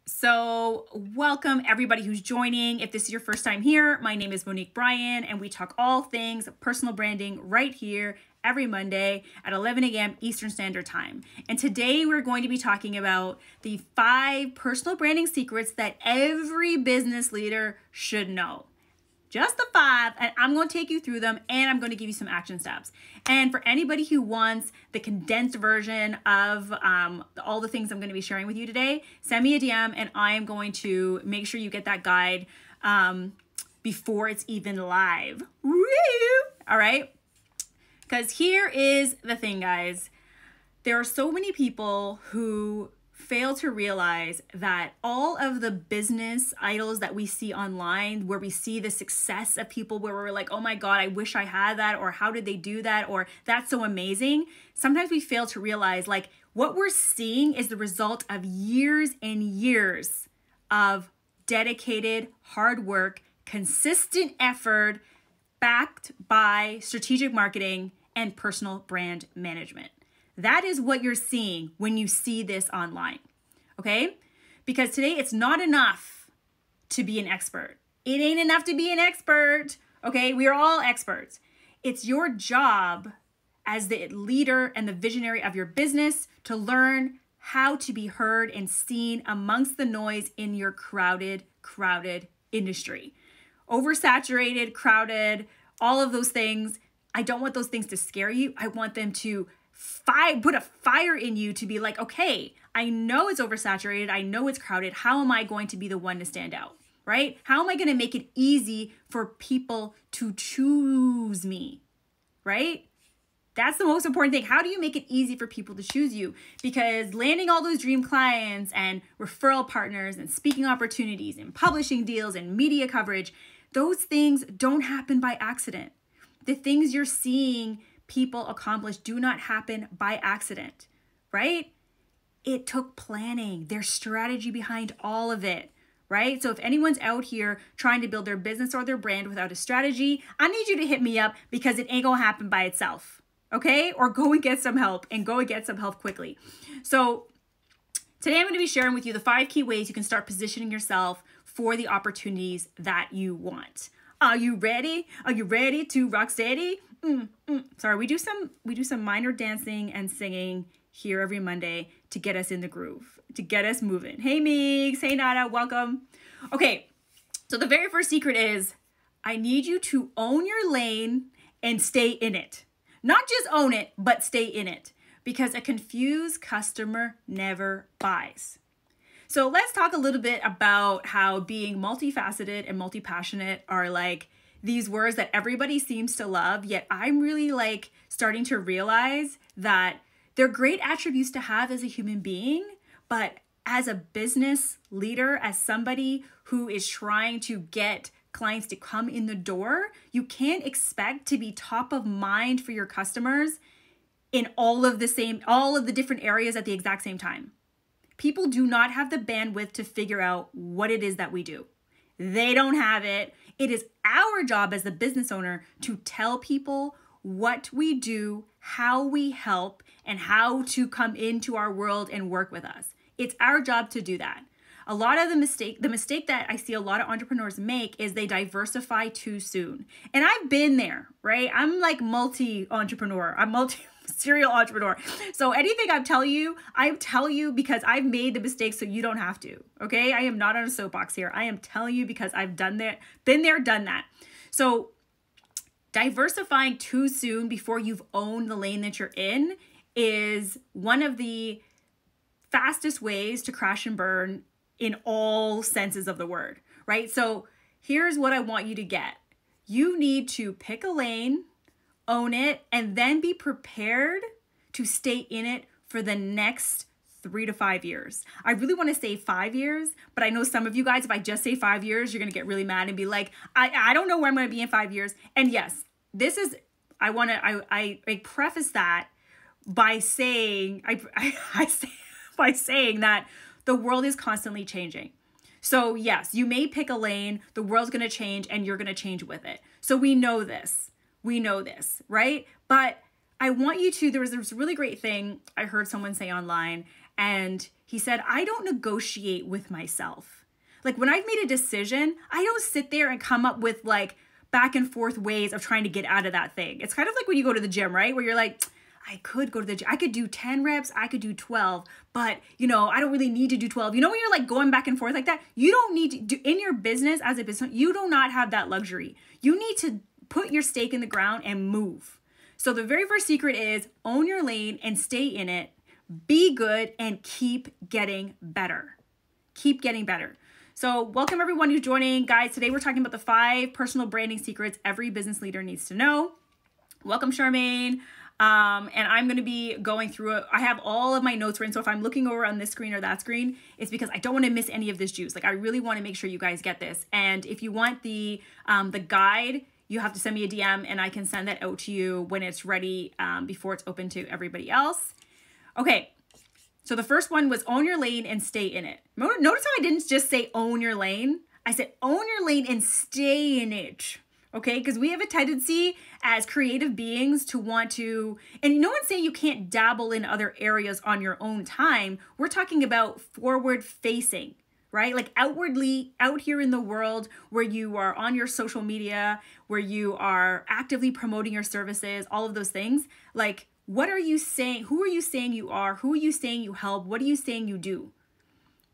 So welcome everybody who's joining. If this is your first time here, my name is Monique Bryan, and we talk all things personal branding right here every Monday at 11 a.m. Eastern Standard Time. And today we're going to be talking about the 5 personal branding secrets that every business leader should know. Just the 5, and I'm going to take you through them, and I'm going to give you some action steps. And for anybody who wants the condensed version of all the things I'm going to be sharing with you today, send me a DM, and I am going to make sure you get that guide before it's even live. Woo! All right? Because here is the thing, guys. There are so many people who fail to realize that all of the business idols that we see online, where we see the success of people where we're like, oh my God, I wish I had that, or how did they do that, or that's so amazing. Sometimes we fail to realize like what we're seeing is the result of years and years of dedicated hard work, consistent effort, backed by strategic marketing and personal brand management. That is what you're seeing when you see this online, okay? Because today it's not enough to be an expert. It ain't enough to be an expert, okay? We are all experts. It's your job as the leader and the visionary of your business to learn how to be heard and seen amongst the noise in your crowded industry. Oversaturated, crowded, all of those things. I don't want those things to scare you. I want them to put a fire in you to be like, okay, I know it's oversaturated. I know it's crowded. How am I going to be the one to stand out, right? How am I going to make it easy for people to choose me, right? That's the most important thing. How do you make it easy for people to choose you? Because landing all those dream clients and referral partners and speaking opportunities and publishing deals and media coverage, those things don't happen by accident. The things you're seeing people accomplish do not happen by accident, right? It took planning. There's strategy behind all of it, right? So if anyone's out here trying to build their business or their brand without a strategy, I need you to hit me up because it ain't gonna happen by itself, okay? Or go and get some help, and go and get some help quickly. So today I'm going to be sharing with you the 5 key ways you can start positioning yourself for the opportunities that you want. Are you ready? Are you ready to rock steady? Sorry, we do some minor dancing and singing here every Monday to get us in the groove, to get us moving. Hey, Meeks. Hey, Nada. Welcome. Okay, so the very first secret is I need you to own your lane and stay in it. Not just own it, but stay in it, because a confused customer never buys. So let's talk a little bit about how being multifaceted and multi-passionate are like these words that everybody seems to love, yet I'm really like starting to realize that they're great attributes to have as a human being, but as a business leader, as somebody who is trying to get clients to come in the door, you can't expect to be top of mind for your customers in all of the different areas at the exact same time. People do not have the bandwidth to figure out what it is that we do. They don't have it. It is our job as the business owner to tell people what we do, how we help, and how to come into our world and work with us. It's our job to do that. A lot of the mistake that I see a lot of entrepreneurs make is they diversify too soon. And I've been there, right? I'm like multi-entrepreneur. I'm serial entrepreneur. So anything I tell you because I've made the mistake so you don't have to, okay? I am not on a soapbox here. I am telling you because I've been there, done that. So diversifying too soon before you've owned the lane that you're in is one of the fastest ways to crash and burn in all senses of the word, right? So here's what I want you to get. You need to pick a lane, own it, and then be prepared to stay in it for the next 3 to 5 years. I really want to say 5 years, but I know some of you guys, if I just say 5 years, you're going to get really mad and be like, I don't know where I'm going to be in 5 years. And yes, I preface that by saying, by saying that the world is constantly changing. So yes, you may pick a lane, the world's going to change and you're going to change with it. So we know this, right? But I want you to, there was this really great thing I heard someone say online, and He said, I don't negotiate with myself. Like when I've made a decision, I don't sit there and come up with like back and forth ways of trying to get out of that thing. It's kind of like when you go to the gym, right? Where you're like, I could go to the gym. I could do 10 reps. I could do 12, but I don't really need to do 12. When you're like going back and forth like that, you don't need to do in your business as a business. You do not have that luxury. You need to put your stake in the ground and move. So the very first secret is own your lane and stay in it. Be good and keep getting better. Keep getting better. So welcome everyone who's joining. Guys, today we're talking about the 5 personal branding secrets every business leader needs to know. Welcome, Charmaine. And I'm going to be going through it. I have all of my notes written. So if I'm looking over on this screen or that screen, it's because I don't want to miss any of this juice. Like I really want to make sure you guys get this. And if you want the guide, you have to send me a DM and I can send that out to you when it's ready, before it's open to everybody else. Okay. So the first one was own your lane and stay in it. Notice how I didn't just say own your lane. I said own your lane and stay in it. Okay, because we have a tendency as creative beings to want to, and no one's saying you can't dabble in other areas on your own time. We're talking about forward facing, right? Like outwardly out here in the world where you are on your social media, where you are actively promoting your services, all of those things. Like, what are you saying? Who are you saying you are? Who are you saying you help? What are you saying you do?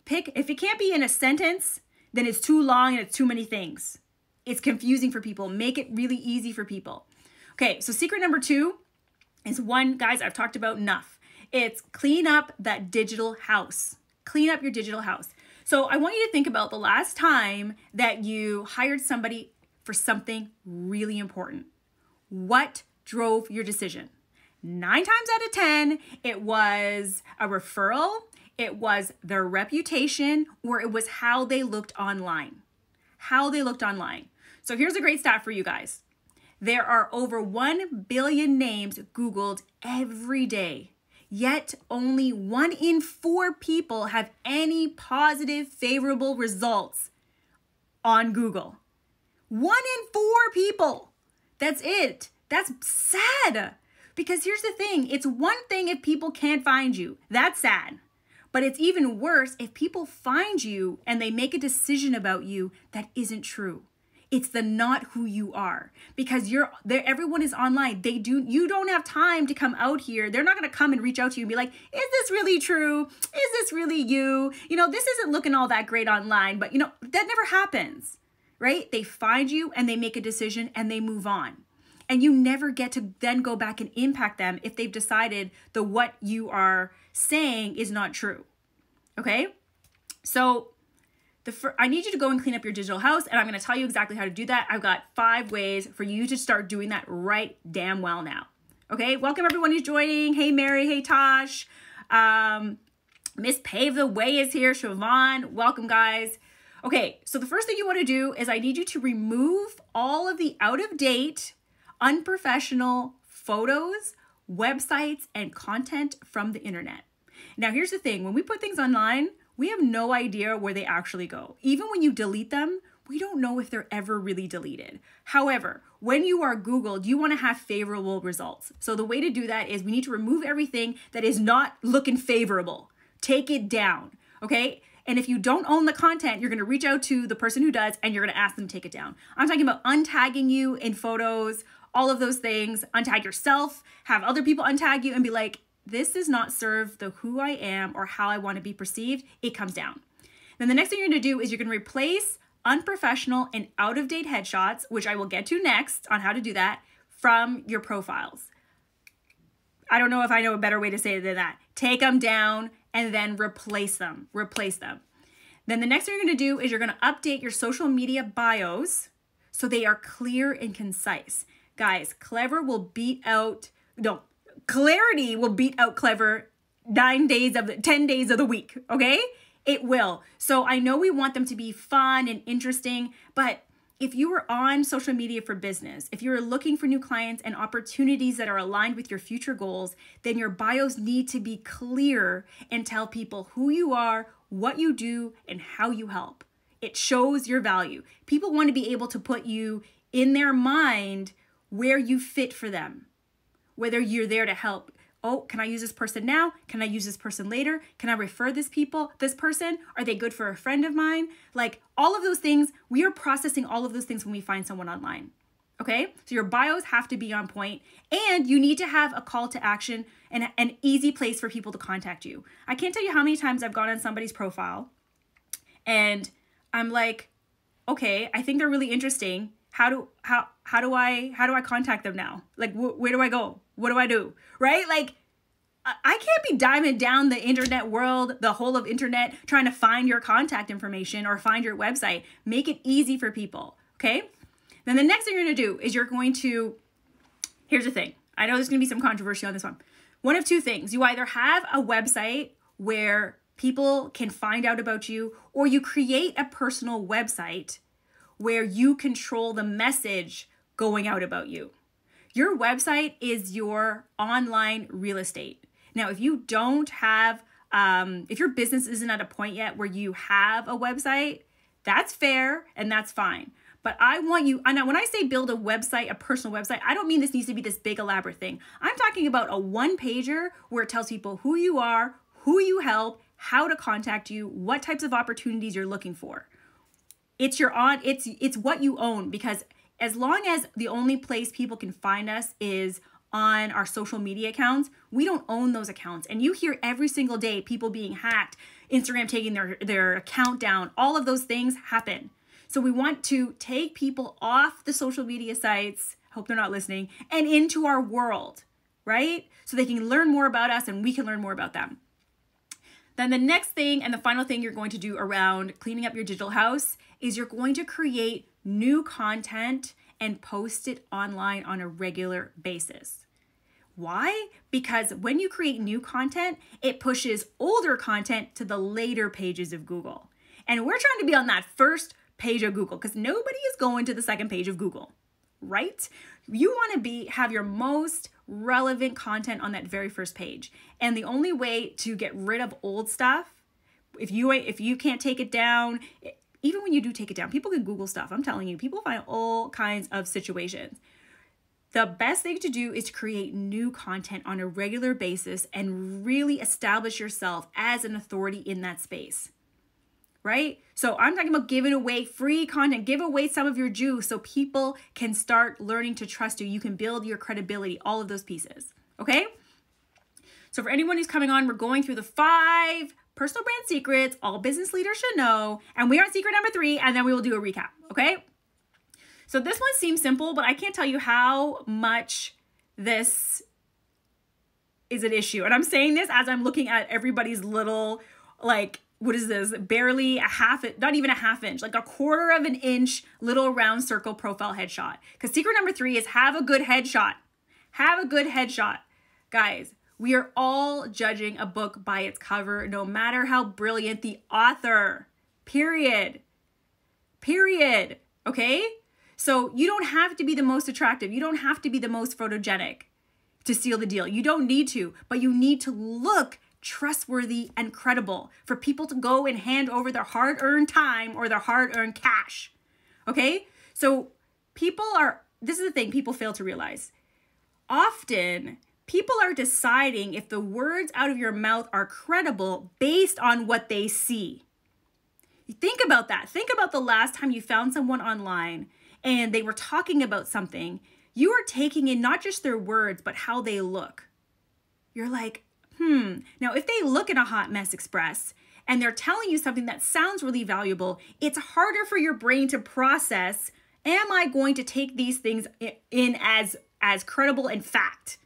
Pick, if it can't be in a sentence, then it's too long and it's too many things. It's confusing for people. Make it really easy for people. Okay, so secret number 2 is one, guys, I've talked about enough. It's clean up that digital house. Clean up your digital house. So I want you to think about the last time that you hired somebody for something really important. What drove your decision? 9 times out of 10, it was a referral, it was their reputation, or it was how they looked online. How they looked online. So here's a great stat for you guys. There are over 1 billion names Googled every day, yet only 1 in 4 people have any positive, favorable results on Google. 1 in 4 people. That's it. That's sad. Because here's the thing. It's one thing if people can't find you. That's sad. But it's even worse if people find you and they make a decision about you that isn't true. It's the not who you are, because you're there. Everyone is online. You don't have time to come out here. They're not going to come and reach out to you and be like, is this really true? Is this really you? This isn't looking all that great online, but that never happens, right? They find you and they make a decision and they move on. And you never get to then go back and impact them if they've decided what you are saying is not true. Okay? So I need you to go and clean up your digital house, and I'm going to tell you exactly how to do that. I've got 5 ways for you to start doing that right damn well now. Okay? Welcome everyone who's joining. Hey, Mary. Hey, Tosh. Miss Pave the Way is here. Siobhan. Welcome, guys. Okay, so the first thing you want to do is I need you to remove all of the out-of-date, unprofessional photos, websites, and content from the internet. Now, here's the thing. When we put things online, we have no idea where they actually go. Even when you delete them, we don't know if they're ever really deleted. However, when you are Googled, you want to have favorable results. So the way to do that is we need to remove everything that is not looking favorable. Take it down, okay? And if you don't own the content, you're going to reach out to the person who does, and you're going to ask them to take it down. I'm talking about untagging you in photos, all of those things. Untag yourself, have other people untag you and be like, this does not serve the who I am or how I want to be perceived. It comes down. Then the next thing you're going to do is you're going to replace unprofessional and out-of-date headshots, which I will get to next on how to do that, from your profiles. I don't know if I know a better way to say it than that. Take them down and then replace them. Replace them. Then the next thing you're going to do is you're going to update your social media bios so they are clear and concise. Guys, clarity will beat out clever 10 days of the week, okay? It will. So I know we want them to be fun and interesting, but if you are on social media for business, if you're looking for new clients and opportunities that are aligned with your future goals, then your bios need to be clear and tell people who you are, what you do, and how you help. It shows your value. People want to be able to put you in their mind where you fit for them, whether you're there to help oh, can I use this person now? Can I use this person later? Can I refer this person? Are they good for a friend of mine? Like all of those things, we are processing all of those things when we find someone online. Okay, so your bios have to be on point, and you need to have a call to action and an easy place for people to contact you. I can't tell you how many times I've gone on somebody's profile and I'm like, okay, I think they're really interesting. How do I contact them now? Like, where do I go? What do I do? Right? Like, I can't be diving down the internet world, the whole of internet, trying to find your contact information or find your website. Make it easy for people. Okay. Then the next thing you're going to do is here's the thing. I know there's going to be some controversy on this one. One of two things. You either have a website where people can find out about you, or you create a personal website where you control the message going out about you. Your website is your online real estate. Now, if you don't have, if your business isn't at a point yet where you have a website, that's fair and that's fine. But I want you, and when I say build a website, a personal website, I don't mean this needs to be this big elaborate thing. I'm talking about a one-pager where it tells people who you are, who you help, how to contact you, what types of opportunities you're looking for. It's what you own, because as long as the only place people can find us is on our social media accounts, we don't own those accounts. And you hear every single day people being hacked, Instagram taking their account down, all of those things happen. So we want to take people off the social media sites, hope they're not listening, and into our world, right? So they can learn more about us and we can learn more about them. Then the next thing and the final thing you're going to do around cleaning up your digital house is you're going to create new content and post it online on a regular basis. Why? Because when you create new content, it pushes older content to the later pages of Google. And we're trying to be on that first page of Google because nobody is going to the second page of Google, right? You want to have your most relevant content on that very first page. And the only way to get rid of old stuff, if you can't take it down, even when you do take it down, people can Google stuff. I'm telling you, people find all kinds of situations. The best thing to do is to create new content on a regular basis and really establish yourself as an authority in that space. Right? So I'm talking about giving away free content, give away some of your juice so people can start learning to trust you. You can build your credibility, all of those pieces. Okay? So for anyone who's coming on, we're going through the 5 personal brand secrets all business leaders should know. And we are on secret number 3, and then we will do a recap. Okay? So this one seems simple, but I can't tell you how much this is an issue. And I'm saying this as I'm looking at everybody's little, like, what is this? Barely not even a half inch, like a quarter of an inch little round circle profile headshot. Because secret number 3 is have a good headshot. Have a good headshot. Guys, we are all judging a book by its cover, no matter how brilliant the author. Period. Okay? So you don't have to be the most attractive. You don't have to be the most photogenic to seal the deal. You don't need to, but you need to look trustworthy and credible for people to go and hand over their hard-earned time or their hard-earned cash. Okay? So this is the thing people fail to realize. Often, people are deciding if the words out of your mouth are credible based on what they see. Think about that. Think about the last time you found someone online and they were talking about something. You are taking in not just their words, but how they look. You're like, Now, if they look at a hot mess express and they're telling you something that sounds really valuable, it's harder for your brain to process, am I going to take these things in as credible and fact?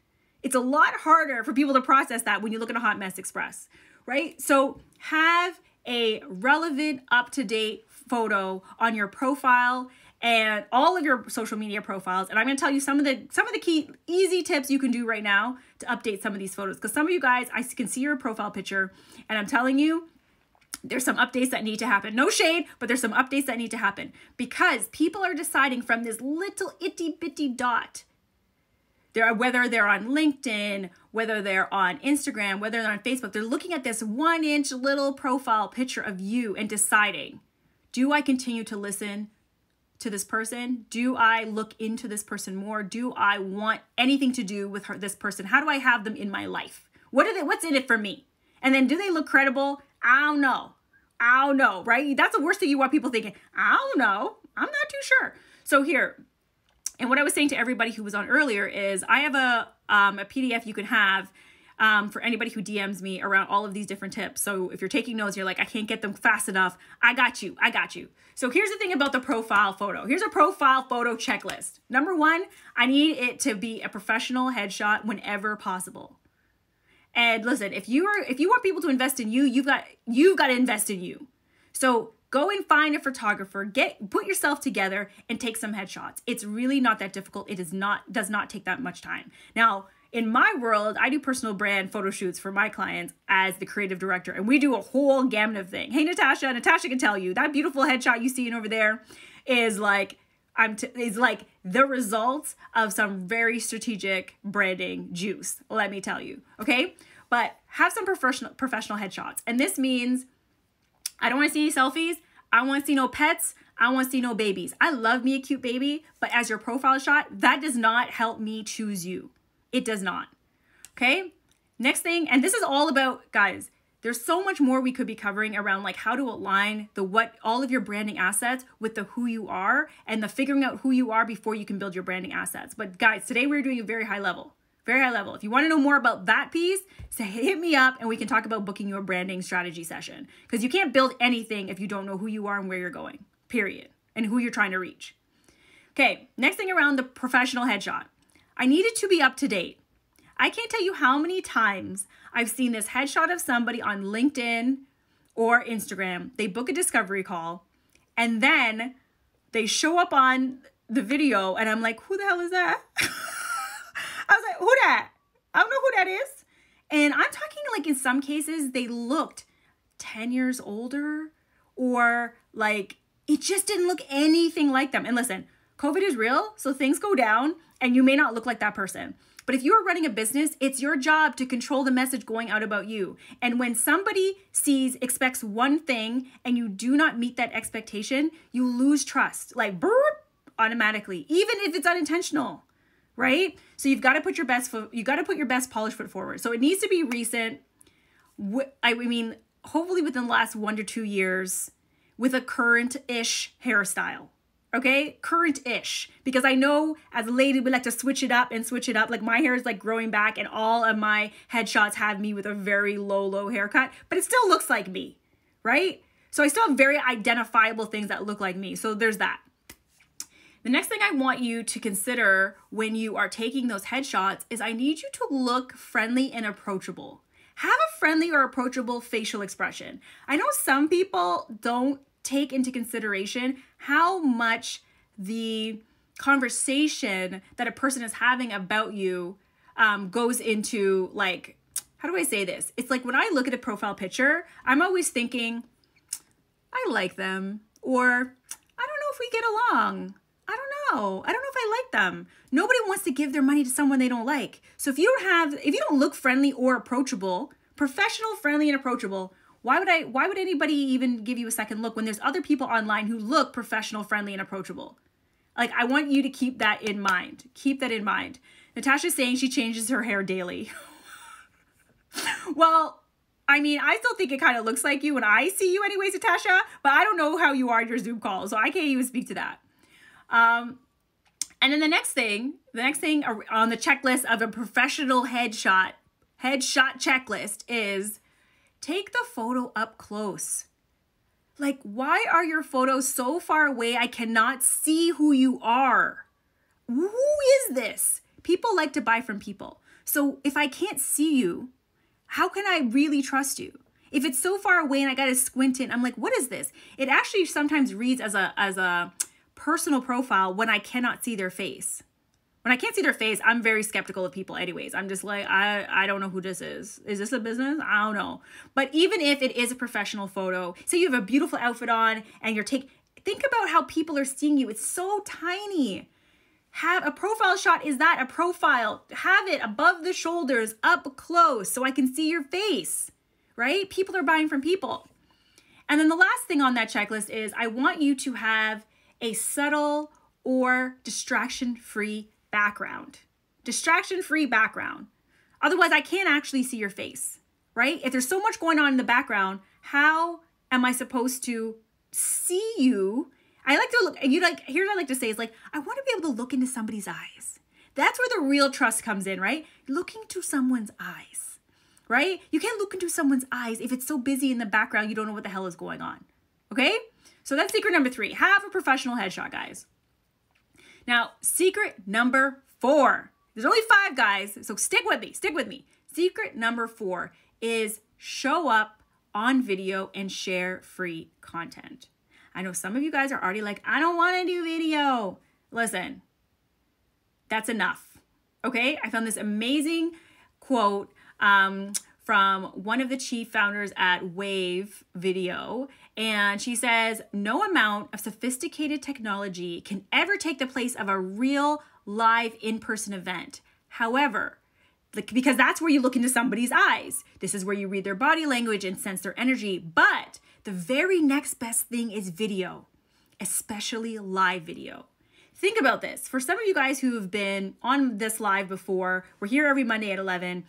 It's a lot harder for people to process that when you look at a hot mess express, right? So have a relevant, up-to-date photo on your profile and all of your social media profiles. And I'm going to tell you some of the key easy tips you can do right now to update some of these photos. Because some of you guys, I can see your profile picture and I'm telling you, there's some updates that need to happen. No shade, but there's some updates that need to happen because people are deciding from this little itty bitty dot, whether they're on LinkedIn, whether they're on Instagram, whether they're on Facebook, they're looking at this 1-inch little profile picture of you and deciding, do I continue to listen to this person? Do I look into this person more? Do I want anything to do with this person? How do I have them in my life? What's in it for me? And then do they look credible? I don't know, right? That's the worst thing you want people thinking. I don't know. I'm not too sure. So here, and what I was saying to everybody who was on earlier is I have a PDF you can have for anybody who DMs me around all of these different tips. So if you're taking notes, you're like, I can't get them fast enough. I got you. So here's the thing about the profile photo. Here's a profile photo checklist. Number one, I need it to be a professional headshot whenever possible. And listen, if you want people to invest in you, you've got to invest in you. So go and find a photographer, put yourself together and take some headshots. It's really not that difficult. It does not take that much time. Now, in my world, I do personal brand photo shoots for my clients as the creative director, and we do a whole gamut of things. Hey, Natasha can tell you that beautiful headshot you see over there is like the results of some very strategic branding juice, let me tell you, okay? But have some professional headshots. And this means I don't want to see any selfies. I want to see no pets. I want to see no babies. I love me a cute baby, but as your profile shot, that does not help me choose you. It does not, okay? Next thing, and this is all about, guys, there's so much more we could be covering around like how to align all of your branding assets with the who you are and the figuring out who you are before you can build your branding assets. But guys, today we're doing a very high level. If you want to know more about that piece, hit me up and we can talk about booking your branding strategy session, because you can't build anything if you don't know who you are and where you're going, period, and who you're trying to reach. Okay, next thing around the professional headshot. I need it to be up to date. I can't tell you how many times I've seen this headshot of somebody on LinkedIn or Instagram. They book a discovery call and then they show up on the video and I'm like, who the hell is that? I was like, who that? I don't know who that is. And I'm talking like in some cases they looked 10 years older, or like it just didn't look anything like them. And listen, COVID is real, so things go down and you may not look like that person. But if you are running a business, it's your job to control the message going out about you. And when somebody expects one thing and you do not meet that expectation, you lose trust, like burp, automatically, even if it's unintentional, right? So you've got to put your best polished foot forward. So it needs to be recent. I mean, hopefully within the last 1 to 2 years, with a current-ish hairstyle. Okay, current-ish, because I know as a lady we like to switch it up. Like my hair is like growing back and all of my headshots have me with a very low haircut, but it still looks like me, right? So I still have very identifiable things that look like me. So there's that. The next thing I want you to consider when you are taking those headshots is I need you to look friendly and approachable. Have a friendly or approachable facial expression. I know some people don't take into consideration how much the conversation that a person is having about you goes into, like, how do I say this? It's like when I look at a profile picture, I'm always thinking, I like them, or I don't know if we get along. I don't know if I like them. Nobody wants to give their money to someone they don't like. So if you don't look friendly or approachable, professional, friendly, and approachable, why would anybody even give you a second look when there's other people online who look professional, friendly, and approachable? Like, I want you to keep that in mind. Keep that in mind. Natasha's saying she changes her hair daily. Well, I mean, I still think it kind of looks like you when I see you anyways, Natasha, but I don't know how you are in your Zoom call, so I can't even speak to that. And then the next thing on the checklist of a professional headshot checklist is take the photo up close. Like, why are your photos so far away I cannot see who you are? Who is this? People like to buy from people. So if I can't see you, how can I really trust you? If it's so far away and I got to squint in, I'm like, what is this? It actually sometimes reads as a personal profile when I cannot see their face. When I can't see their face, I'm very skeptical of people anyways. I'm just like, I don't know who this is. Is this a business? I don't know. But even if it is a professional photo, say you have a beautiful outfit on and think about how people are seeing you. It's so tiny. Have a profile shot. Is that a profile? Have it above the shoulders, up close, so I can see your face, right? People are buying from people. And then the last thing on that checklist is I want you to have a subtle or distraction-free background. Distraction-free background. Otherwise, I can't actually see your face, right? If there's so much going on in the background, how am I supposed to see you? I like to look, and here's what I like to say is like, I want to be able to look into somebody's eyes. That's where the real trust comes in, right? Looking to someone's eyes, right? You can't look into someone's eyes if it's so busy in the background, you don't know what the hell is going on, okay? So that's secret number 3. Have a professional headshot, guys. Now, secret number 4. There's only 5, guys, so stick with me. Secret number 4 is show up on video and share free content. I know some of you guys are already like, I don't want to do video. Listen, that's enough, okay? I found this amazing quote from one of the chief founders at Wave Video, and she says, no amount of sophisticated technology can ever take the place of a real live in-person event. However, because that's where you look into somebody's eyes. This is where you read their body language and sense their energy. But the very next best thing is video, especially live video. Think about this. For some of you guys who have been on this live before, we're here every Monday at 11.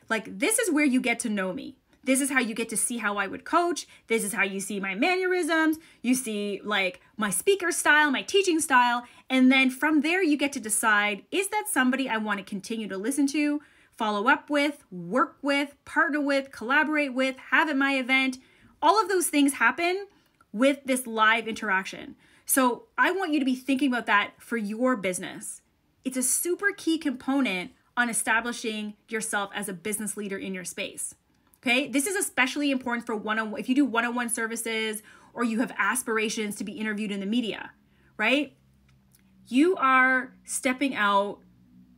Like, this is where you get to know me. This is how you get to see how I would coach. This is how you see my mannerisms. You see like my speaker style, my teaching style. And then from there, you get to decide, is that somebody I want to continue to listen to, follow up with, work with, partner with, collaborate with, have at my event? All of those things happen with this live interaction. So I want you to be thinking about that for your business. It's a super key component on establishing yourself as a business leader in your space. Okay, this is especially important for if you do one-on-one services or you have aspirations to be interviewed in the media, right? You are stepping out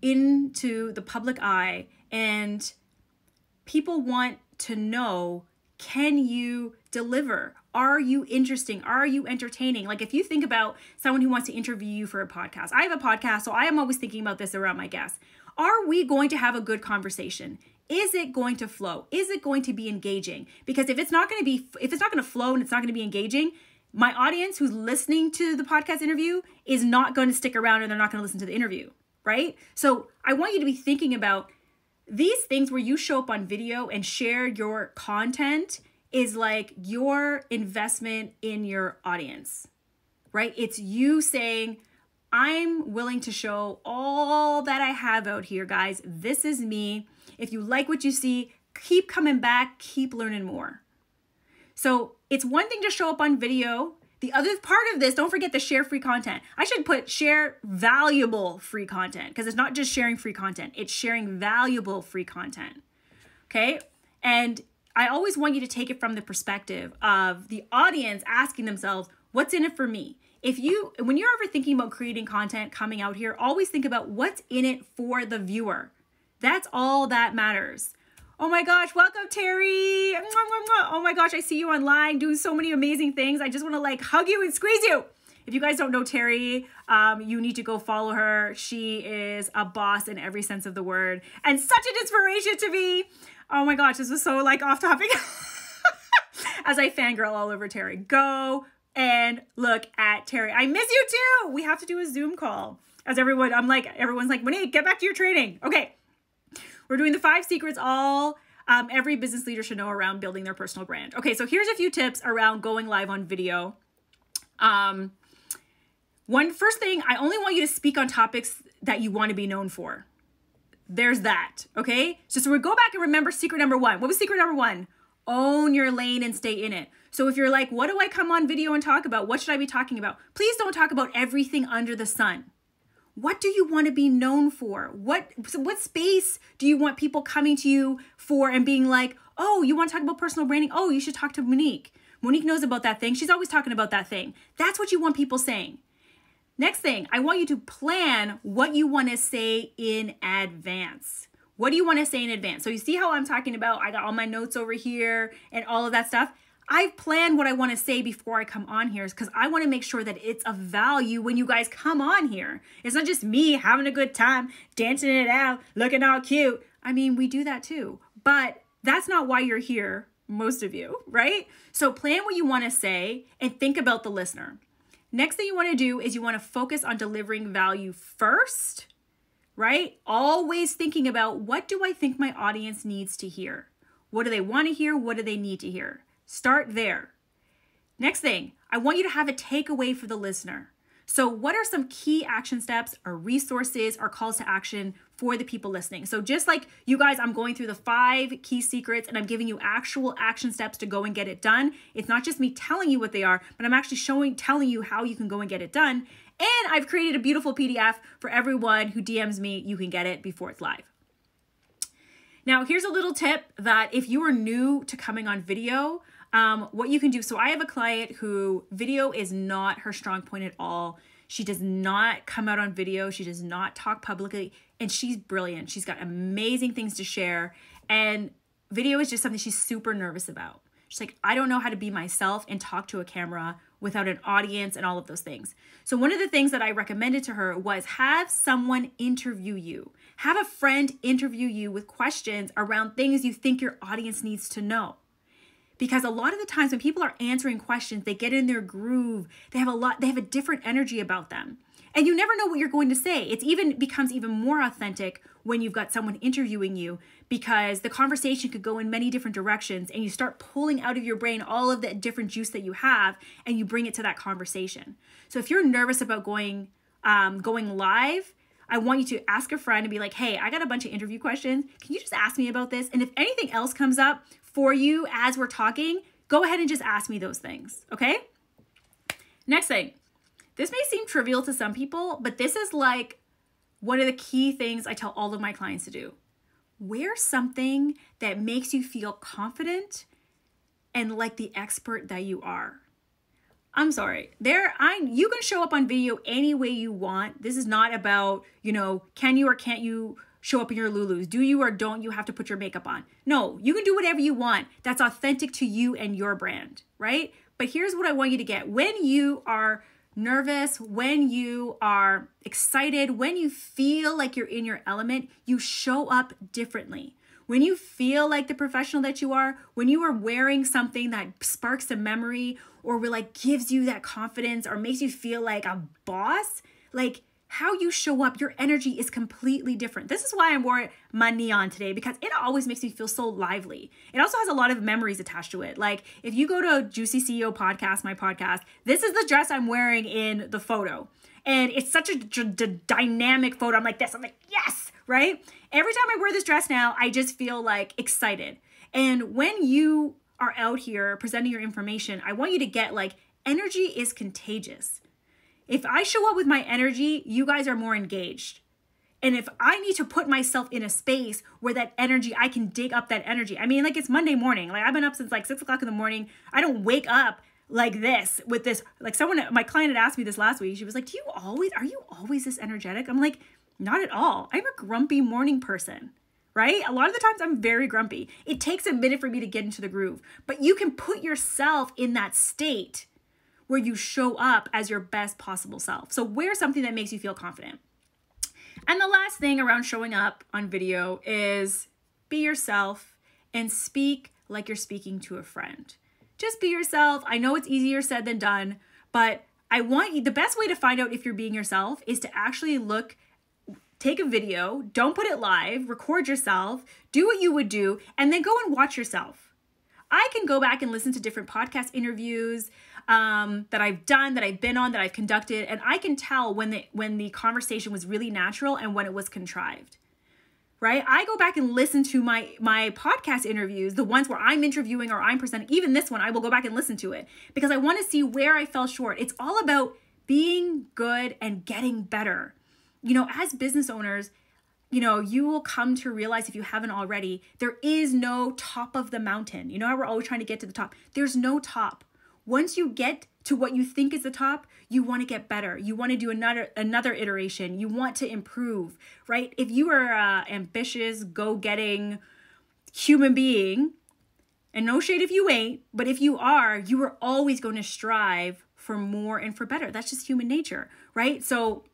into the public eye and people want to know, can you deliver? Are you interesting? Are you entertaining? Like if you think about someone who wants to interview you for a podcast, I have a podcast, so I am always thinking about this around my guests. Are we going to have a good conversation? Is it going to flow? Is it going to be engaging? Because if it's not going to flow and it's not going to be engaging, my audience who's listening to the podcast interview is not going to stick around and they're not going to listen to the interview, right? So I want you to be thinking about these things where you show up on video and share your content is like your investment in your audience, right? It's you saying, I'm willing to show all that I have out here, guys. This is me. If you like what you see, keep coming back, keep learning more. So it's one thing to show up on video. The other part of this, don't forget to share free content. I should put share valuable free content because it's not just sharing free content. It's sharing valuable free content, okay? And I always want you to take it from the perspective of the audience asking themselves, what's in it for me? When you're ever thinking about creating content coming out here, always think about what's in it for the viewer. That's all that matters. Oh my gosh, welcome Terry. Oh my gosh, I see you online doing so many amazing things. I just want to like hug you and squeeze you. If you guys don't know Terry, you need to go follow her. She is a boss in every sense of the word and such an inspiration to me. Oh my gosh, this was so like off topic. As I fangirl all over Terry. Go and look at Terry. I miss you too. We have to do a Zoom call. As everyone's like, Monique, get back to your training. Okay. We're doing the 5 secrets every business leader should know around building their personal brand. Okay, so here's a few tips around going live on video. First thing, I only want you to speak on topics that you want to be known for. There's that, okay? So we go back and remember secret number 1. What was secret number 1? Own your lane and stay in it. So if you're like, what do I come on video and talk about? What should I be talking about? Please don't talk about everything under the sun. What do you want to be known for? What space do you want people coming to you for and being like, oh, you want to talk about personal branding? Oh, you should talk to Monique. Monique knows about that thing. She's always talking about that thing. That's what you want people saying. Next thing, I want you to plan what you want to say in advance. What do you want to say in advance? So you see how I'm talking about, I got all my notes over here and all of that stuff. I've planned what I want to say before I come on here because I want to make sure that it's of value when you guys come on here. It's not just me having a good time, dancing it out, looking all cute. I mean, we do that too, but that's not why you're here, most of you, right? So plan what you want to say and think about the listener. Next thing you want to do is you want to focus on delivering value first, right? Always thinking about, what do I think my audience needs to hear? What do they want to hear? What do they need to hear? Start there. Next thing, I want you to have a takeaway for the listener. So what are some key action steps or resources or calls to action for the people listening? So just like you guys, I'm going through the 5 key secrets and I'm giving you actual action steps to go and get it done. It's not just me telling you what they are, but I'm actually telling you how you can go and get it done. And I've created a beautiful PDF for everyone who DMs me. You can get it before it's live. Now, here's a little tip that if you are new to coming on video, what you can do. So I have a client who video is not her strong point at all. She does not come out on video. She does not talk publicly, and she's brilliant. She's got amazing things to share, and video is just something she's super nervous about. She's like, I don't know how to be myself and talk to a camera without an audience and all of those things. So one of the things that I recommended to her was have someone interview you. Have a friend interview you with questions around things you think your audience needs to know. Because a lot of the times when people are answering questions, they get in their groove. They have a different energy about them. And you never know what you're going to say. It becomes even more authentic when you've got someone interviewing you, because the conversation could go in many different directions and you start pulling out of your brain all of the different juice that you have and you bring it to that conversation. So if you're nervous about going live, I want you to ask a friend and be like, hey, I got a bunch of interview questions. Can you just ask me about this? And if anything else comes up for you as we're talking, go ahead and just ask me those things, okay? Next thing, this may seem trivial to some people, but this is like one of the key things I tell all of my clients to do. Wear something that makes you feel confident and like the expert that you are. I'm sorry. You can show up on video any way you want. This is not about, can you or can't you show up in your Lulus? Do you or don't you have to put your makeup on? No, you can do whatever you want. That's authentic to you and your brand, right? But here's what I want you to get. When you are nervous, when you are excited, when you feel like you're in your element, you show up differently. When you feel like the professional that you are, when you are wearing something that sparks a memory or gives you that confidence or makes you feel like a boss, how you show up, your energy is completely different. This is why I wore my neon today, because it always makes me feel so lively. It also has a lot of memories attached to it. Like if you go to Juicy CEO podcast, my podcast, this is the dress I'm wearing in the photo. And it's such a dynamic photo. I'm like this, I'm like, yes, right? Every time I wear this dress now, I just feel excited. And when you are out here presenting your information, I want you to get energy is contagious. If I show up with my energy, you guys are more engaged. And if I need to put myself in a space where that energy, I can dig up that energy. I mean, it's Monday morning. I've been up since 6 o'clock in the morning. I don't wake up like this with this. My client had asked me this last week. She was like, are you always this energetic? I'm like, not at all. I'm a grumpy morning person, right? A lot of the times I'm very grumpy. It takes a minute for me to get into the groove, but you can put yourself in that state where you show up as your best possible self. So wear something that makes you feel confident. And the last thing around showing up on video is be yourself and speak like you're speaking to a friend. Just be yourself. I know it's easier said than done, but the best way to find out if you're being yourself is to actually take a video, don't put it live, record yourself, do what you would do, and then go and watch yourself. I can go back and listen to different podcast interviews that I've done, that I've been on, that I've conducted, and I can tell when the conversation was really natural and when it was contrived, right? I go back and listen to my podcast interviews, the ones where I'm interviewing or I'm presenting. Even this one, I will go back and listen to it because I want to see where I fell short. It's all about being good and getting better. As business owners, you will come to realize, if you haven't already, there is no top of the mountain. You know how we're always trying to get to the top? There's no top. Once you get to what you think is the top, you want to get better. You want to do another iteration. You want to improve, right? If you are an ambitious, go-getting human being, and no shade if you ain't, but if you are always going to strive for more and for better. That's just human nature, right? So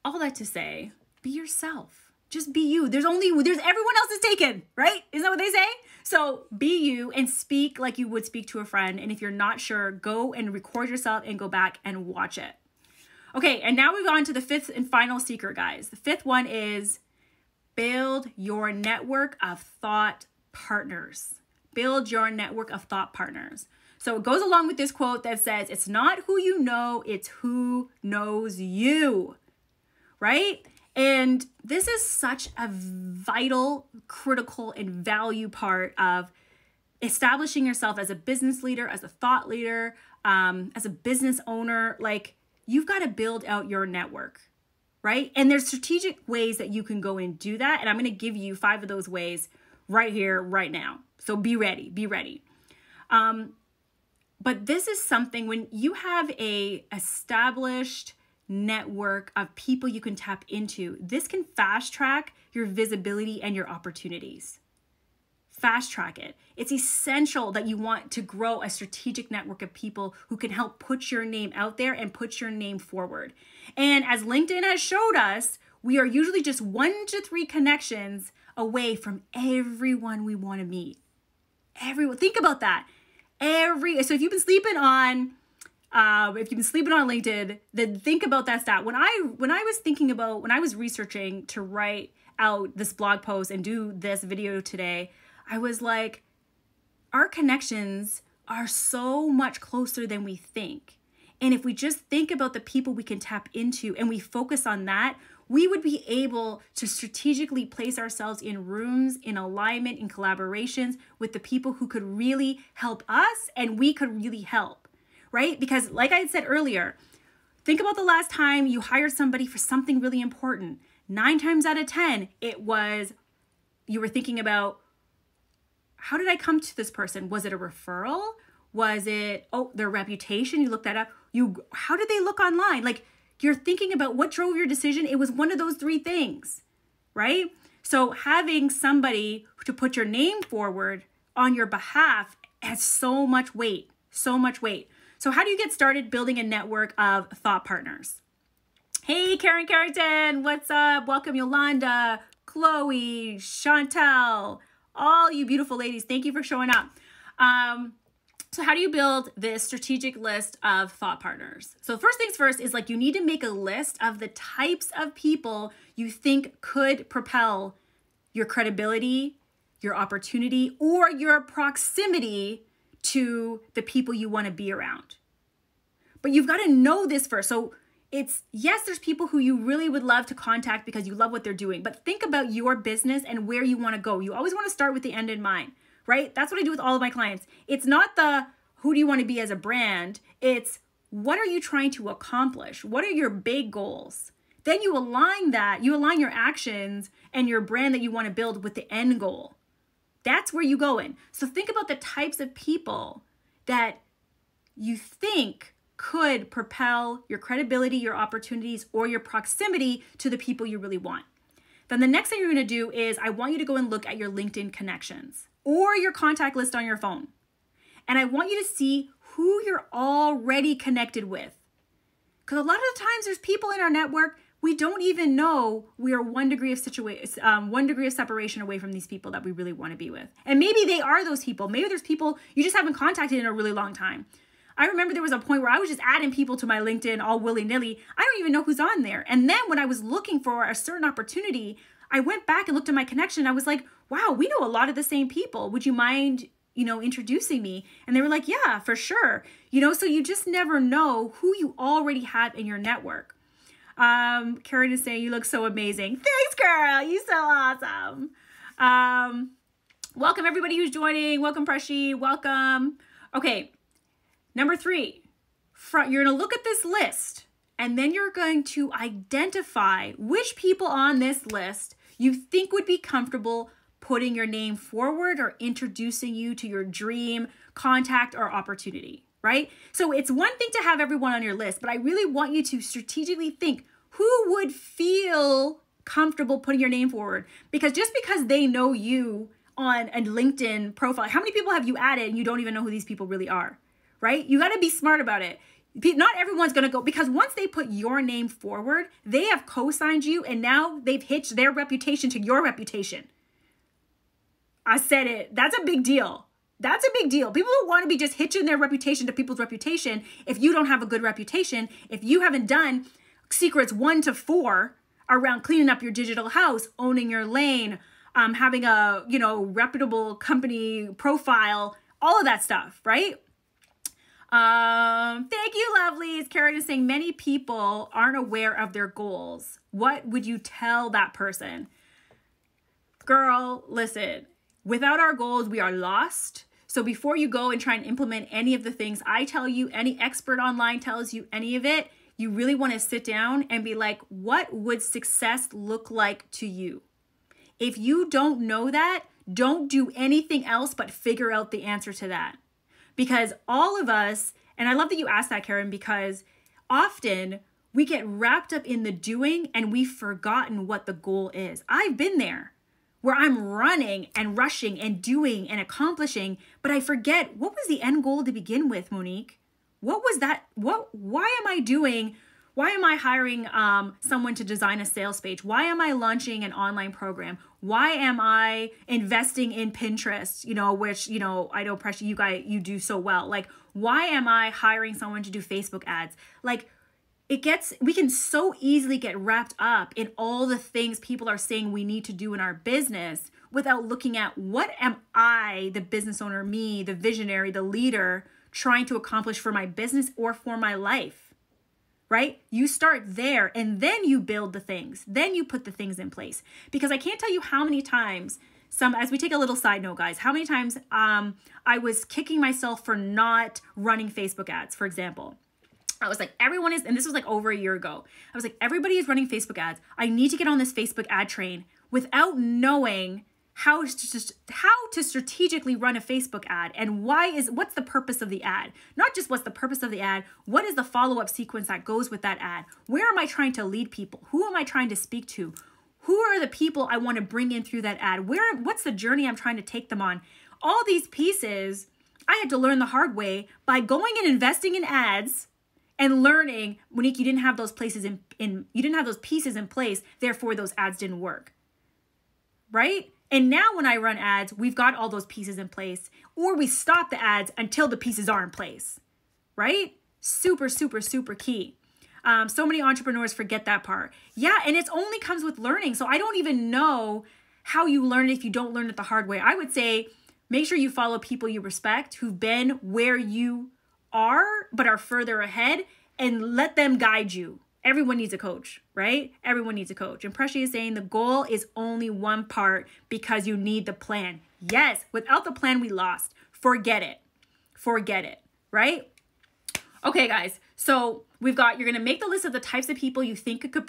all that to say, be yourself. Just be you. There's everyone else is taken, right? Isn't that what they say? So be you and speak like you would speak to a friend. And if you're not sure, go and record yourself and go back and watch it. Okay, and now we've gone to the fifth and final secret, guys. The fifth one is build your network of thought partners. Build your network of thought partners. So it goes along with this quote that says, it's not who you know, it's who knows you, right? And this is such a vital, critical, and value part of establishing yourself as a business leader, as a thought leader, as a business owner. Like, you've got to build out your network, right? And there's strategic ways that you can go and do that. And I'm going to give you 5 of those ways right here, right now. So be ready, be ready. But this is something, when you have a established network of people you can tap into, this can fast track your visibility and your opportunities. Fast track it. It's essential that you want to grow a strategic network of people who can help put your name out there and put your name forward. And as LinkedIn has showed us, we are usually just 1 to 3 connections away from everyone we want to meet. Everyone, think about that. So if you've been sleeping on LinkedIn, then think about that stat. When I was researching to write out this blog post and do this video today, I was like, our connections are so much closer than we think. And if we just think about the people we can tap into and we focus on that, we would be able to strategically place ourselves in rooms, in alignment, in collaborations with the people who could really help us and we could really help, right? Because like I had said earlier, think about the last time you hired somebody for something really important. 9 times out of 10, it was, you were thinking about, how did I come to this person? Was it a referral? Was it, their reputation? You looked that up. How did they look online? Like, you're thinking about what drove your decision. It was one of those 3 things, right? So having somebody to put your name forward on your behalf has so much weight, so much weight. So how do you get started building a network of thought partners? Hey, Karen Carrington, what's up? Welcome, Yolanda, Chloe, Chantel, all you beautiful ladies. Thank you for showing up. So how do you build this strategic list of thought partners? So first things first is, like, you need to make a list of the types of people you think could propel your credibility, your opportunity, or your proximity to the people you want to be around. But you've got to know this first. So yes, there's people who you really would love to contact because you love what they're doing, but think about your business and where you want to go. You always want to start with the end in mind, right? That's what I do with all of my clients. It's not who do you want to be as a brand? It's what are you trying to accomplish? What are your big goals? Then you align your actions and your brand that you want to build with the end goal. That's where you go in. So think about the types of people that you think could propel your credibility, your opportunities, or your proximity to the people you really want. Then the next thing you're going to do is, I want you to go and look at your LinkedIn connections or your contact list on your phone. And I want you to see who you're already connected with. Because a lot of the times there's people in our network, we don't even know we are 1 degree of separation away from these people that we really want to be with. And maybe they are those people. Maybe there's people you just haven't contacted in a really long time. I remember there was a point where I was just adding people to my LinkedIn all willy-nilly. I don't even know who's on there. And then when I was looking for a certain opportunity, I went back and looked at my connection. I was like, wow, we know a lot of the same people. Would you mind, introducing me? And they were like, yeah, for sure. So you just never know who you already have in your network. Karen is saying, you look so amazing. Thanks, girl. You so awesome. Welcome everybody who's joining. Welcome, Preshi. Welcome. Okay. Number 3, you're going to look at this list and then you're going to identify which people on this list you think would be comfortable putting your name forward or introducing you to your dream contact or opportunity, right? So it's one thing to have everyone on your list, but I really want you to strategically think who would feel comfortable putting your name forward, because just because they know you on a LinkedIn profile, how many people have you added and you don't even know who these people really are? Right? You got to be smart about it. Not everyone's going to go, because once they put your name forward, they have co-signed you, and now they've hitched their reputation to your reputation. I said it. That's a big deal. That's a big deal. People don't want to be just hitching their reputation to people's reputation if you don't have a good reputation. If you haven't done secrets 1 to 4 around cleaning up your digital house, owning your lane, having a, reputable company profile, all of that stuff, right? Thank you, lovelies. Karen is saying many people aren't aware of their goals. What would you tell that person? Girl, listen, without our goals, we are lost. So before you go and try and implement any of the things I tell you, any expert online tells you any of it, you really want to sit down and be like, what would success look like to you? If you don't know that, don't do anything else but figure out the answer to that. Because all of us, and I love that you asked that, Karen, because often we get wrapped up in the doing and we've forgotten what the goal is. I've been there where I'm running and rushing and doing and accomplishing, but I forget, what was the end goal to begin with, Monique? What was that? Why am I hiring someone to design a sales page? Why am I launching an online program? Why am I investing in Pinterest, which, I know, Pressure, you do so well. Like, why am I hiring someone to do Facebook ads? Like, we can so easily get wrapped up in all the things people are saying we need to do in our business without looking at, what am I, the business owner, me, the visionary, the leader, trying to accomplish for my business or for my life, right? You start there and then you build the things. Then you put the things in place. Because I can't tell you how many times, as we take a little side note, guys, how many times I was kicking myself for not running Facebook ads, for example. I was like, everyone is, and this was like over a year ago. I was like, everybody is running Facebook ads. I need to get on this Facebook ad train, without knowing how to strategically run a Facebook ad and what's the purpose of the ad? Not just what's the purpose of the ad, what is the follow-up sequence that goes with that ad? Where am I trying to lead people? Who am I trying to speak to? Who are the people I want to bring in through that ad? What's the journey I'm trying to take them on? All these pieces, I had to learn the hard way by going and investing in ads and learning, Monique, you didn't have those places you didn't have those pieces in place, therefore those ads didn't work. Right? And now when I run ads, we've got all those pieces in place, or we stop the ads until the pieces are in place. Right? Super, super, super key. So many entrepreneurs forget that part. Yeah, and it only comes with learning. So I don't even know how you learn it if you don't learn it the hard way. I would say make sure you follow people you respect who've been where you are but are further ahead, and let them guide you. Everyone needs a coach, right? Everyone needs a coach. And Pressure is saying the goal is only one part because you need the plan. Yes, without the plan, we lost. Forget it. Forget it, right? Okay, guys. So you're going to make the list of the types of people you think could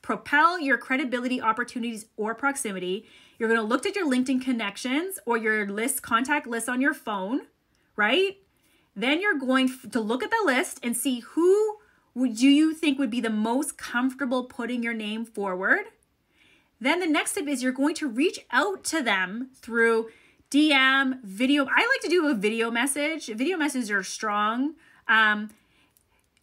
propel your credibility, opportunities, or proximity. You're going to look at your LinkedIn connections or your contact list on your phone, right? Then you're going to look at the list and see who do you think would be the most comfortable putting your name forward. Then the next step is you're going to reach out to them through DM, video. I like to do a video message. Video messages are strong.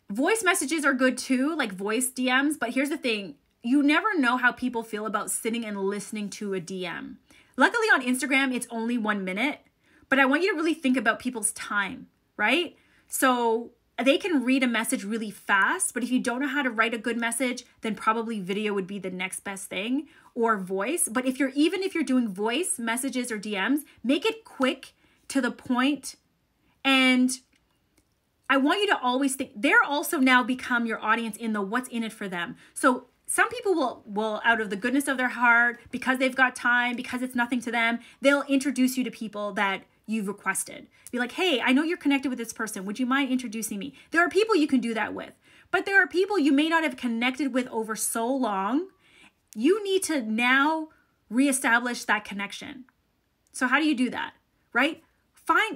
Voice messages are good too, like voice DMs. But here's the thing. You never know how people feel about sitting and listening to a DM. Luckily on Instagram, it's only 1 minute. But I want you to really think about people's time. Right? So they can read a message really fast, but if you don't know how to write a good message, then probably video would be the next best thing, or voice. But even if you're doing voice messages or DMs, make it quick, to the point. And I want you to always think they're also now become your audience in the what's in it for them. So some people will out of the goodness of their heart, because they've got time, because it's nothing to them, they'll introduce you to people that you've requested. Be like, hey, I know you're connected with this person. Would you mind introducing me? There are people you can do that with, but there are people you may not have connected with over so long. You need to now reestablish that connection. So how do you do that? Right?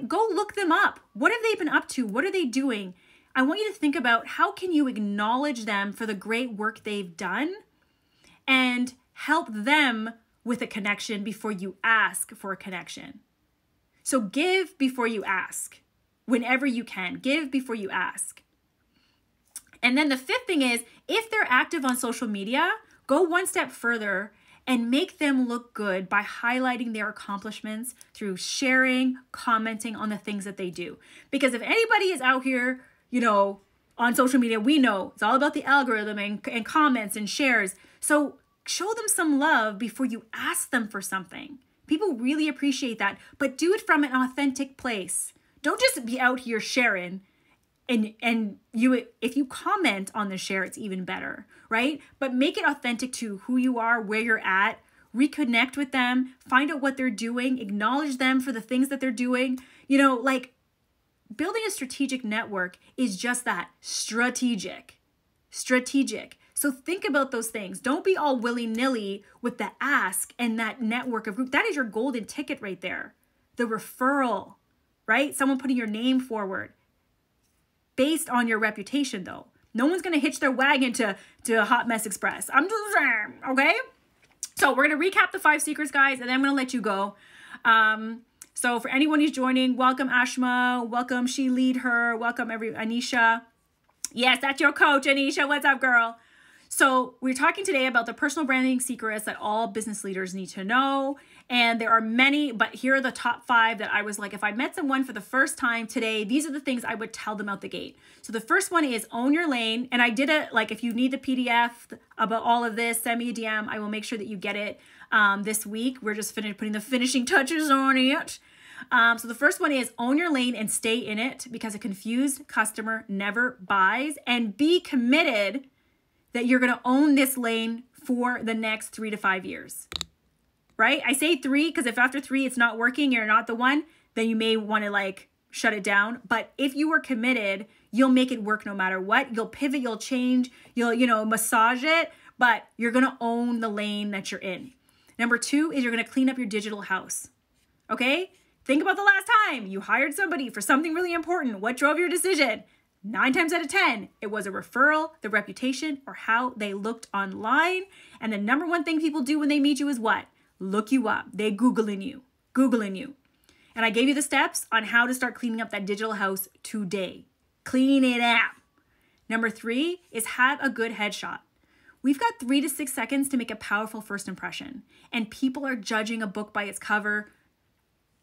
Go look them up. What have they been up to? What are they doing? I want you to think about how can you acknowledge them for the great work they've done and help them with a connection before you ask for a connection. So give before you ask. Whenever you can, give before you ask. And then the fifth thing is, if they're active on social media, go one step further and make them look good by highlighting their accomplishments through sharing, commenting on the things that they do. Because if anybody is out here, on social media, we know it's all about the algorithm and comments and shares. So show them some love before you ask them for something. People really appreciate that, but do it from an authentic place. Don't just be out here sharing. And if you comment on the share, it's even better, right? But make it authentic to who you are, where you're at, reconnect with them, find out what they're doing, acknowledge them for the things that they're doing. Building a strategic network is just that, strategic. So think about those things. Don't be all willy-nilly with the ask and that network of group. That is your golden ticket right there. The referral, right? Someone putting your name forward. Based on your reputation, though. No one's going to hitch their wagon to a Hot Mess Express. I'm just saying, okay? So we're going to recap the 5 secrets, guys, and then I'm going to let you go. So for anyone who's joining, welcome Ashma, welcome She Lead Her, welcome Anisha. Yes, that's your coach, Anisha. What's up, girl? So we're talking today about the personal branding secrets that all business leaders need to know. And there are many, but here are the top 5 that I was like, if I met someone for the first time today, these are the things I would tell them out the gate. So the first one is own your lane. And I did it, like if you need the PDF about all of this, send me a DM. I will make sure that you get it this week. We're just putting the finishing touches on it. So the first one is own your lane and stay in it, because a confused customer never buys. And be committed that you're going to own this lane for the next 3 to 5 years, right? I say 3 because if after 3 it's not working, you're not the one, then you may want to shut it down. But if you are committed, you'll make it work no matter what. You'll pivot, you'll change, you'll massage it, but you're going to own the lane that you're in. Number 2 is you're going to clean up your digital house, okay? Think about the last time you hired somebody for something really important. What drove your decision? 9 times out of 10, it was a referral, the reputation, or how they looked online. And the number one thing people do when they meet you is what? Look you up. They Googling you. And I gave you the steps on how to start cleaning up that digital house today. Clean it up. Number 3 is have a good headshot. We've got 3 to 6 seconds to make a powerful first impression. And people are judging a book by its cover.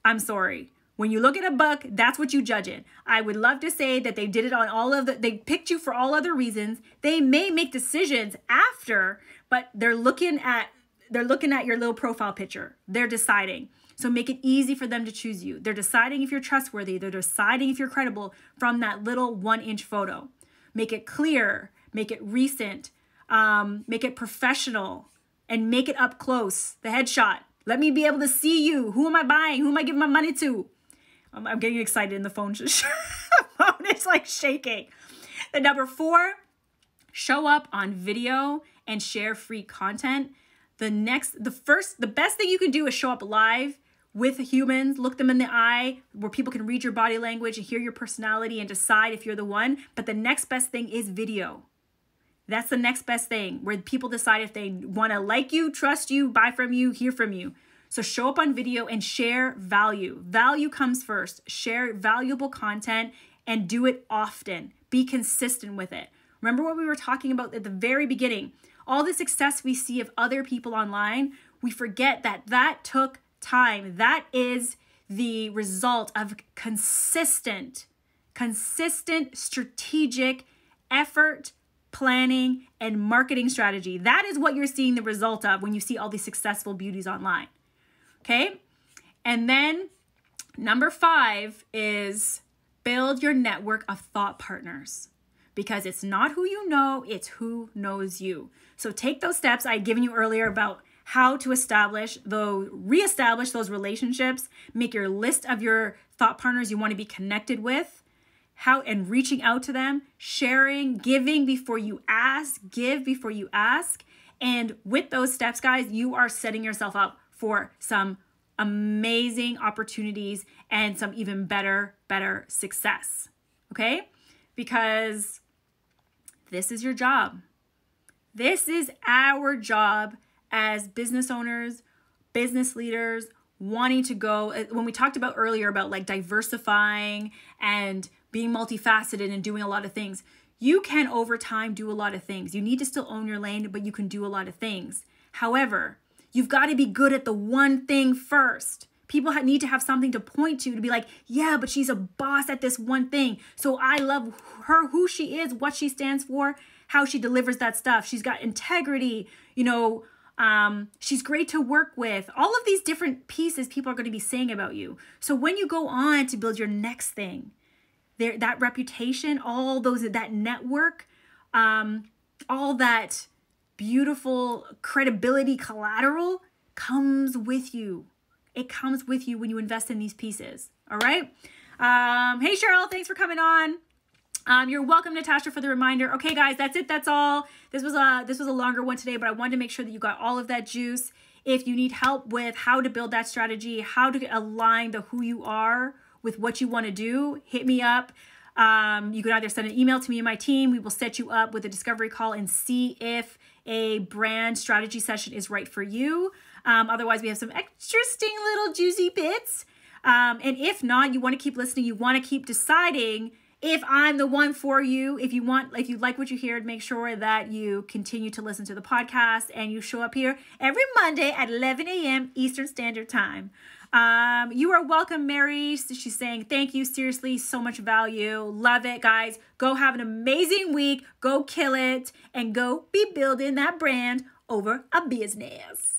I'm sorry. When you look at a book, that's what you judge it. I would love to say that they did it on they picked you for all other reasons. They may make decisions after, but they're looking at your little profile picture. They're deciding. So make it easy for them to choose you. They're deciding if you're trustworthy. They're deciding if you're credible from that little 1-inch photo. Make it clear, make it recent, make it professional, and make it up close, the headshot. Let me be able to see you. Who am I buying? Who am I giving my money to? I'm getting excited in the phone. The phone is shaking. The number 4, show up on video and share free content. The best thing you can do is show up live with humans, look them in the eye, where people can read your body language and hear your personality and decide if you're the one. But the next best thing is video. That's the next best thing, where people decide if they want to like you, trust you, buy from you, hear from you. So show up on video and share value. Value comes first. Share valuable content and do it often. Be consistent with it. Remember what we were talking about at the very beginning. All the success we see of other people online, we forget that took time. That is the result of consistent strategic effort, planning, and marketing strategy. That is what you're seeing the result of when you see all these successful beauties online. Okay? And then number 5 is build your network of thought partners, because it's not who you know, it's who knows you. So take those steps I'd given you earlier about how to reestablish those relationships, make your list of your thought partners you want to be connected with, and reaching out to them, sharing, giving before you ask, give before you ask. And with those steps, guys, you are setting yourself up for some amazing opportunities and some even better success. Okay? Because this is your job. This is our job as business owners, business leaders, wanting to go, when we talked about earlier about diversifying and being multifaceted and doing a lot of things, You can over time do a lot of things. You need to still own your lane, but you can do a lot of things. However, you've got to be good at the one thing first. People need to have something to point to be like, yeah, but she's a boss at this one thing. So I love her, who she is, what she stands for, how she delivers that stuff. She's got integrity, she's great to work with. All of these different pieces people are going to be saying about you. So when you go on to build your next thing, that reputation, that network, all that beautiful credibility collateral comes with you. It comes with you when you invest in these pieces. All right. Hey, Cheryl, thanks for coming on. You're welcome, Natasha, for the reminder. Okay, guys, that's it. That's all. This was a longer one today, but I wanted to make sure that you got all of that juice. If you need help with how to build that strategy, how to align who you are with what you want to do, hit me up. You can either send an email to me and my team. We will set you up with a discovery call and see if a brand strategy session is right for you. Otherwise, we have some interesting little juicy bits. And if not, you want to keep listening. You want to keep deciding if I'm the one for you. If you like what you hear, make sure that you continue to listen to the podcast and you show up here every Monday at 11 a.m. Eastern Standard Time. You are welcome, Mary. She's saying, thank you. Seriously, so much value. Love it, guys. Go have an amazing week. Go kill it and go be building that brand over a business.